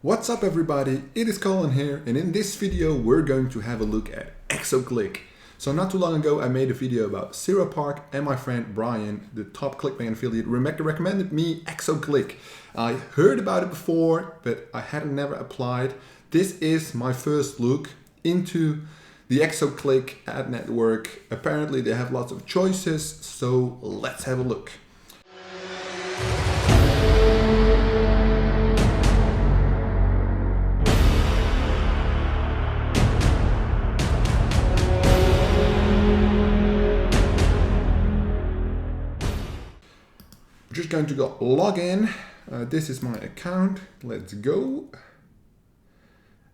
What's up everybody, it is Colin here, and in this video we're going to have a look at Exoclick. So not too long ago I made a video about Zero Park, and my friend Brian, the top clickbait affiliate, recommended me Exoclick. I heard about it before, but I hadn't never applied. This is my first look into the Exoclick ad network. Apparently they have lots of choices, so let's have a look. Just going to go log in. This is my account. Let's go.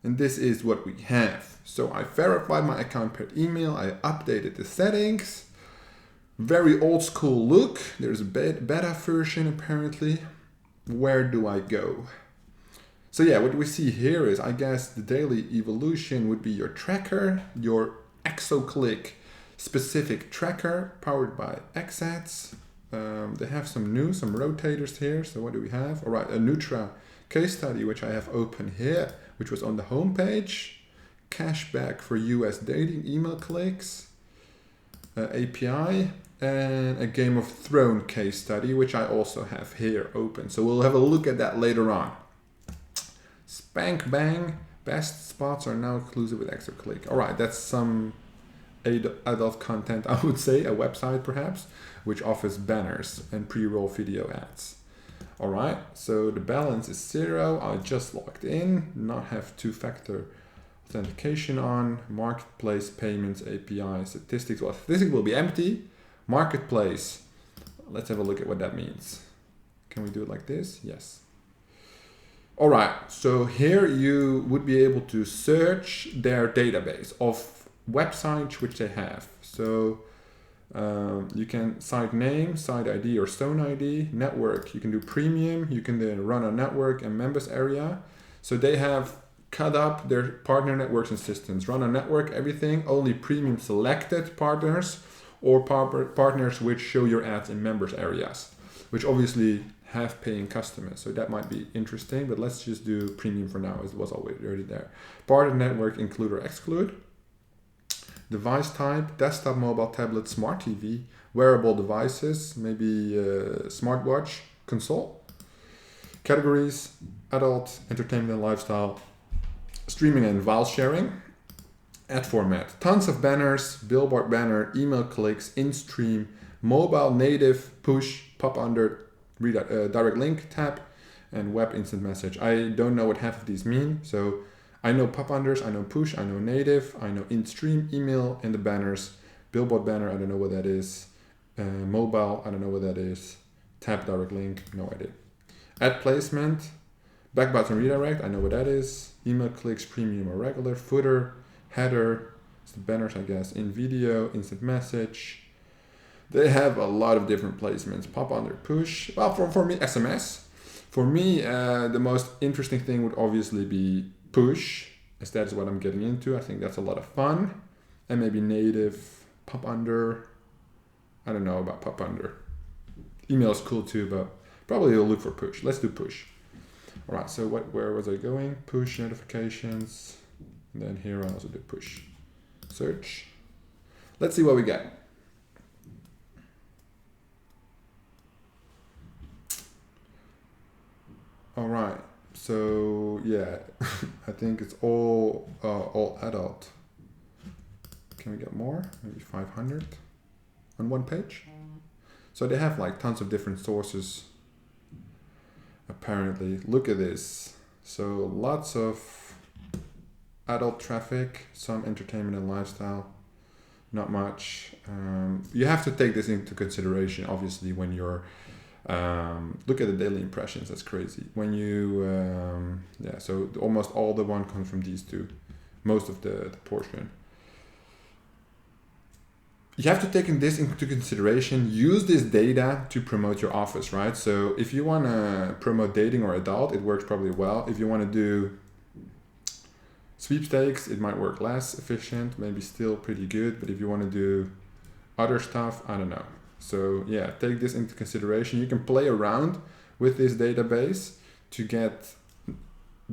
And this is what we have. So I verified my account per email. I updated the settings. Very old school look. There's a beta version apparently. Where do I go? So yeah, what we see here is, I guess the daily evolution would be your tracker, your Exoclick specific tracker powered by XAds. They have some rotators here. So what do we have? All right, a Nutra case study, which I have open here, which was on the home page. Cashback for US dating email clicks, API, and a Game of Thrones case study, which I also have here open. So we'll have a look at that later on. Spank bang, best spots are now exclusive with Exoclick. All right, that's some adult content, I would say, a website perhaps, which offers banners and pre-roll video ads. All right, so the balance is 0. I just logged in, not have two-factor authentication on. Marketplace, payments, API, statistics. Well, statistics will be empty. Marketplace, let's have a look at what that means. Can we do it like this? Yes. All right, so here you would be able to search their database of websites which they have. So you can site name, site ID or zone ID, network. You can do premium. You can then run a network and members area. So they have cut up their partner networks and systems. Run a network, everything, only premium selected partners or partners which show your ads in members areas, which obviously have paying customers. So that might be interesting, but let's just do premium for now, as it was already there. Partner network include or exclude. Device type, desktop, mobile, tablet, smart TV, wearable devices, maybe smartwatch, console. Categories, adult, entertainment and lifestyle, streaming and file sharing. Ad format, tons of banners, billboard banner, email clicks, in-stream, mobile, native, push, pop under, direct link, tap, and web instant message. I don't know what half of these mean, so I know pop unders, I know push, I know native, I know in-stream, email, and the banners. Billboard banner, I don't know what that is. Mobile, I don't know what that is. Tap, direct link, no idea. Ad placement, back button redirect, I know what that is. Email clicks, premium or regular. Footer, header, it's the banners I guess. In video, instant message. They have a lot of different placements. Pop under, push. Well, for me, SMS. For me, the most interesting thing would obviously be push, as that is what I'm getting into. I think that's a lot of fun. And maybe native, pop under. I don't know about pop under. Email is cool too, but probably you'll look for push. Let's do push. All right, so where was I going? Push notifications. And then here I also do push. Search. Let's see what we get. All right. So yeah, I think it's all adult. Can we get more? Maybe 500 on one page. So they have like tons of different sources. Apparently, look at this. So lots of adult traffic, some entertainment and lifestyle, not much. You have to take this into consideration, obviously, when you're look at the daily impressions. That's crazy. When you so almost all the one comes from these two, most of the portion. You have to take this into consideration. Use this data to promote your offers, right? So if you want to promote dating or adult, it works probably well. If you want to do sweepstakes, it might work less efficient, maybe still pretty good. But if you want to do other stuff, I don't know. So yeah, take this into consideration. You can play around with this database to get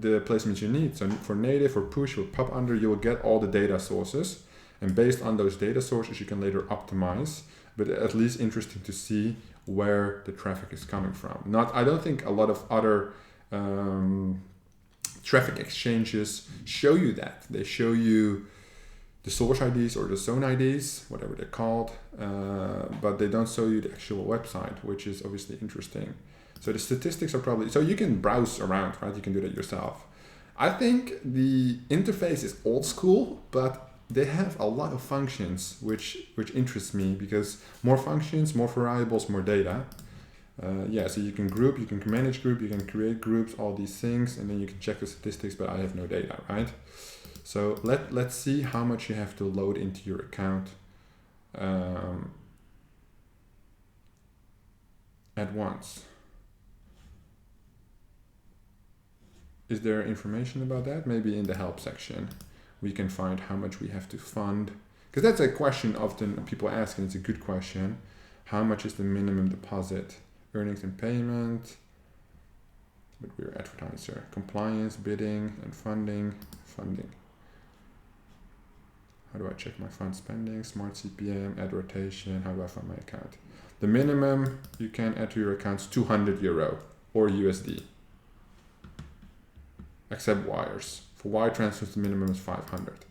the placements you need. So for native, for push, for pop under, you will get all the data sources. And based on those data sources, you can later optimize. But at least interesting to see where the traffic is coming from. I don't think a lot of other traffic exchanges show you that. They show you the source IDs or the zone IDs, whatever they're called, but they don't show you the actual website, which is obviously interesting. So the statistics are probably, so you can browse around, right? You can do that yourself. I think the interface is old school, but they have a lot of functions, which interests me, because more functions, more variables, more data. So you can group, you can manage group, you can create groups, all these things, and then you can check the statistics, but I have no data, right? So let's see how much you have to load into your account at once. Is there information about that? Maybe in the help section we can find how much we have to fund, because that's a question often people ask, and it's a good question. How much is the minimum deposit? Earnings and payment, but we're advertiser. Compliance, bidding, and funding. How do I check my fund spending? Smart CPM, ad rotation. How do I fund my account? The minimum you can add to your account is €200 or USD. Except wires. For wire transfers, the minimum is 500.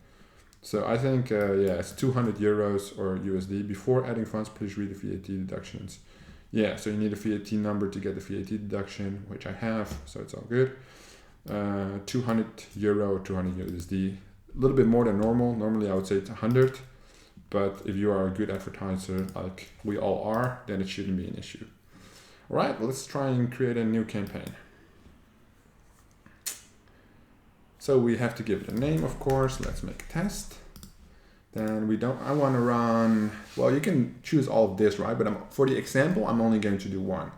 So I think, it's €200 or USD. Before adding funds, please read the VAT deductions. Yeah, so you need a VAT number to get the VAT deduction, which I have, so it's all good. €200, 200 USD. A little bit more than normal. Normally I would say it's 100, but if you are a good advertiser, like we all are, then it shouldn't be an issue. All right, let's try and create a new campaign. So we have to give it a name, of course. Let's make a test. Then I want to run, well, you can choose all of this, right? But for the example, I'm only going to do one.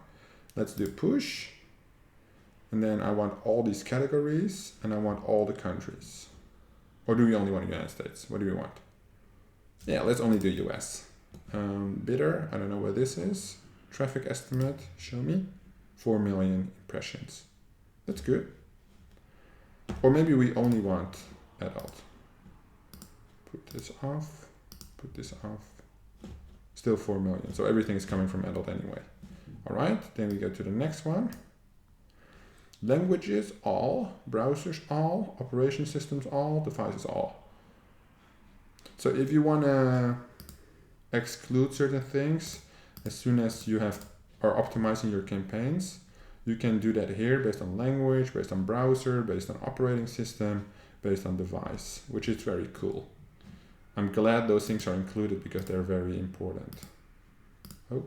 Let's do push. And then I want all these categories, and I want all the countries. Or do we only want the United States? What do we want? Yeah, let's only do US. Bidder, I don't know what this is. Traffic estimate, show me. 4 million impressions. That's good. Or maybe we only want adult. Put this off, put this off. Still 4 million. So everything is coming from adult anyway. All right, then we go to the next one. Languages, all. Browsers, all. Operation systems, all. Devices, all. So if you want to exclude certain things, as soon as you are optimizing your campaigns, you can do that here based on language, based on browser, based on operating system, based on device, which is very cool. I'm glad those things are included because they're very important. Oh,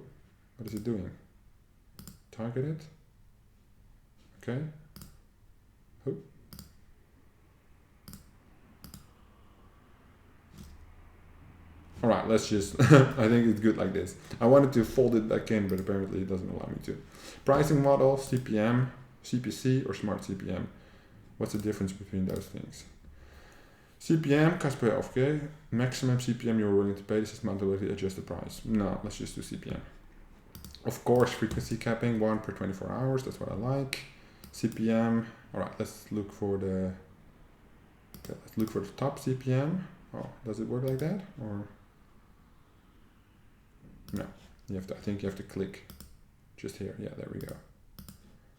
what is it doing? Target it. Okay. Oh. All right, let's just, I think it's good like this. I wanted to fold it back in, but apparently it doesn't allow me to. Pricing model, CPM, CPC, or smart CPM. What's the difference between those things? CPM, cost per okay. Maximum CPM you're willing to pay. The system automatically adjust the price. No, let's just do CPM. Of course, frequency capping, 1 per 24 hours. That's what I like. CPM. All right, let's look for the top CPM. Oh, does it work like that? Or no? I think you have to click just here. Yeah, there we go.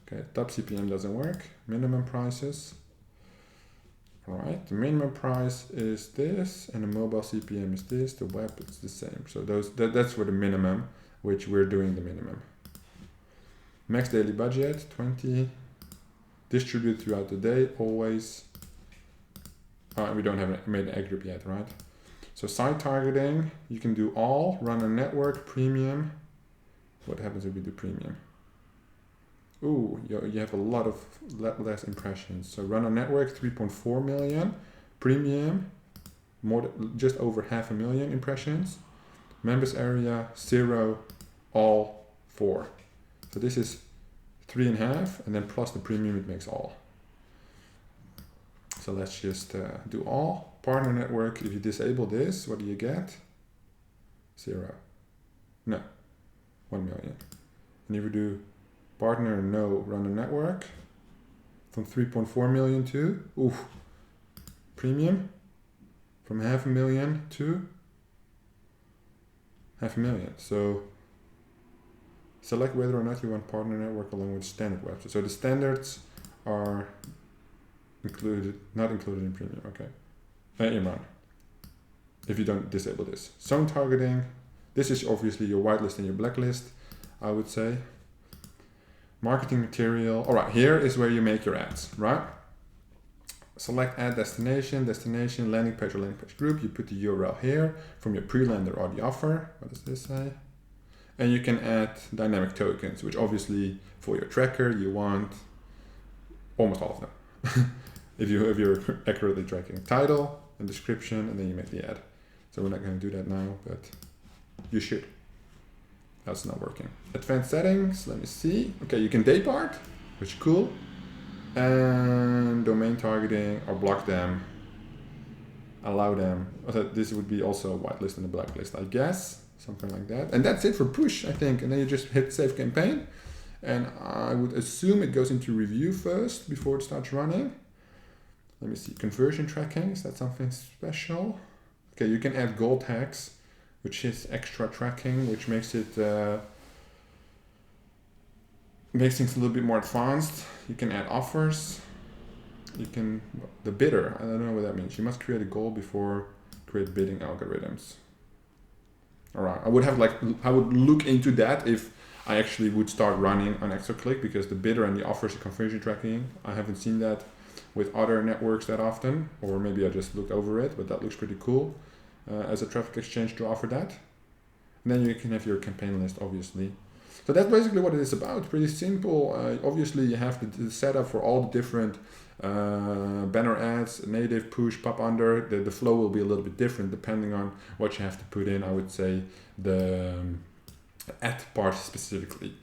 Okay, top CPM doesn't work. Minimum prices. All right, the minimum price is this, and the mobile CPM is this. The web is the same. So that's for the minimum, which we're doing the minimum. Max daily budget 20. Distribute throughout the day always. We don't have made an ad group yet, right? So site targeting, you can do all, run a network, premium. What happens if we do premium? Ooh, you have a lot of less impressions. So run a network, 3.4 million. Premium, just over 500,000 impressions. Members area, 0, all 4. So this is 3.5, and then plus the premium, it makes all. So let's just do all. Partner network, if you disable this, what do you get? 0. No, 1 million. And if you do partner, no, run a network, from 3.4 million to, premium, from 500,000 to 500,000. So select whether or not you want partner network along with standard website. So the standards are not included in premium, okay. Imran, if you don't disable this. Zone targeting, this is obviously your whitelist and your blacklist, I would say. Marketing material, all right, here is where you make your ads, right? Select add destination, landing page or landing page group. You put the URL here from your pre-lender or the offer. What does this say? And you can add dynamic tokens, which obviously for your tracker, you want almost all of them. if you're accurately tracking title and description, and then you make the ad. So we're not going to do that now, but you should. That's not working. Advanced settings, let me see. Okay, you can daypart, which is cool. And domain targeting, or block them, allow them. This would be also a whitelist and a blacklist, I guess. Something like that. And that's it for push, I think. And then you just hit save campaign. And I would assume it goes into review first before it starts running. Let me see, conversion tracking, is that something special? Okay, you can add gold tags, which is extra tracking, which makes it makes things a little bit more advanced. You can add offers. You can, the bidder, I don't know what that means. You must create a goal before create bidding algorithms. All right, I would look into that if I actually would start running on Exoclick, because the bidder and the offers and conversion tracking, I haven't seen that with other networks that often, or maybe I just looked over it, but that looks pretty cool as a traffic exchange to offer that. And then you can have your campaign list, obviously. So that's basically what it is about. Pretty simple. Obviously, you have the setup for all the different banner ads, native, push, pop under. The flow will be a little bit different depending on what you have to put in. I would say the ad part specifically.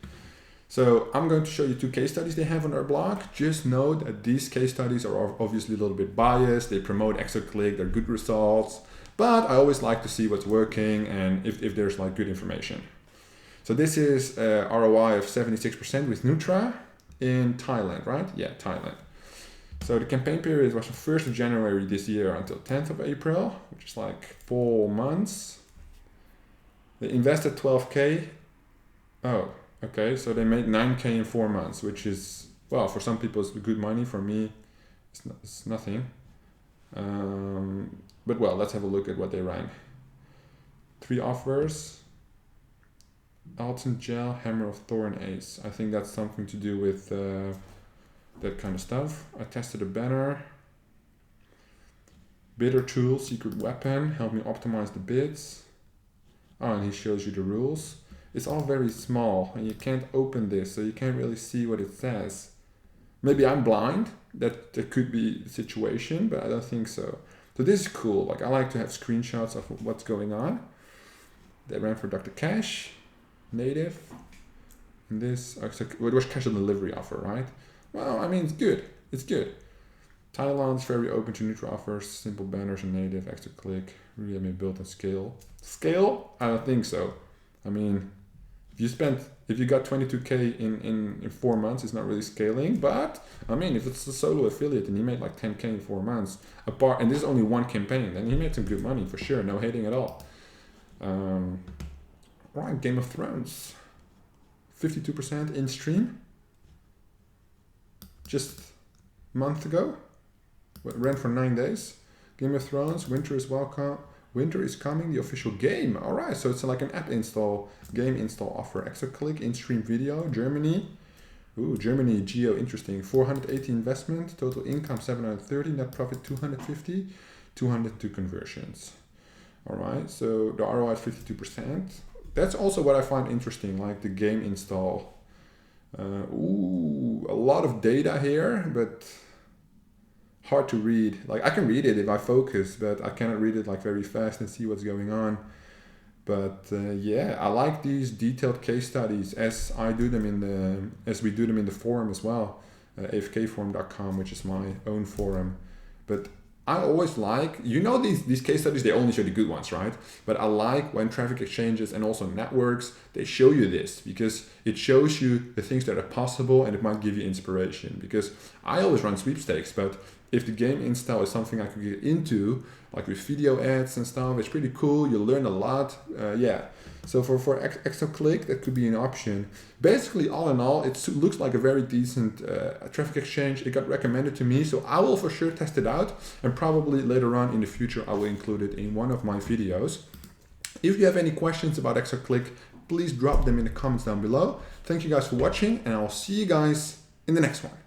So I'm going to show you 2 case studies they have on their blog. Just know that these case studies are obviously a little bit biased. They promote Exoclick, they're good results, but I always like to see what's working and if there's like good information. So this is ROI of 76% with Nutra in Thailand, right? Yeah, Thailand. So the campaign period was from 1st of January this year until 10th of April, which is like 4 months. They invested 12K. Oh, okay. So they made 9K in 4 months, which is, well, for some people it's good money. For me, it's nothing. But well, let's have a look at what they ran. 3 offers. Alton Gel, Hammer of Thor, and Ace. I think that's something to do with that kind of stuff. I tested a banner. Bidder tool, secret weapon, help me optimize the bids. Oh, and he shows you the rules. It's all very small and you can't open this, so you can't really see what it says. Maybe I'm blind, that could be the situation, but I don't think so. So this is cool. Like, I like to have screenshots of what's going on. They ran for Dr. Cash, native, and this, it was cash on delivery offer, right? Well, I mean, it's good. It's good. Thailand's very open to neutral offers, simple banners and native, Exoclick, really built on scale. Scale? I don't think so. I mean, if you got 22K in 4 months, it's not really scaling, but I mean, if it's a solo affiliate and he made like 10K in 4 months, and this is only one campaign, then he made some good money for sure, no hating at all. Right, Game of Thrones, 52% in stream, just a month ago, ran for 9 days. Game of Thrones, winter is welcome. Winter is coming, the official game. All right, so it's like an app install, game install offer. Exoclick, in-stream video, Germany. Ooh, Germany, geo, interesting. 480 investment, total income 730, net profit 250, 202 conversions. All right, so the ROI is 52%. That's also what I find interesting, like the game install. Ooh, a lot of data here, but hard to read. Like, I can read it if I focus, but I cannot read it like very fast and see what's going on. But yeah, I like these detailed case studies as we do them in the forum as well, afkforum.com, which is my own forum. But I always like, you know, these case studies, they only show the good ones, right? But I like when traffic exchanges and also networks, they show you this, because it shows you the things that are possible, and it might give you inspiration. Because I always run sweepstakes, but if the game install is something I could get into, like with video ads and stuff, it's pretty cool. You learn a lot. Yeah. So for Exoclick, that could be an option. Basically, all in all, it looks like a very decent traffic exchange. It got recommended to me, so I will for sure test it out, and probably later on in the future I will include it in one of my videos. If you have any questions about Exoclick, please drop them in the comments down below. Thank you guys for watching, and I'll see you guys in the next one.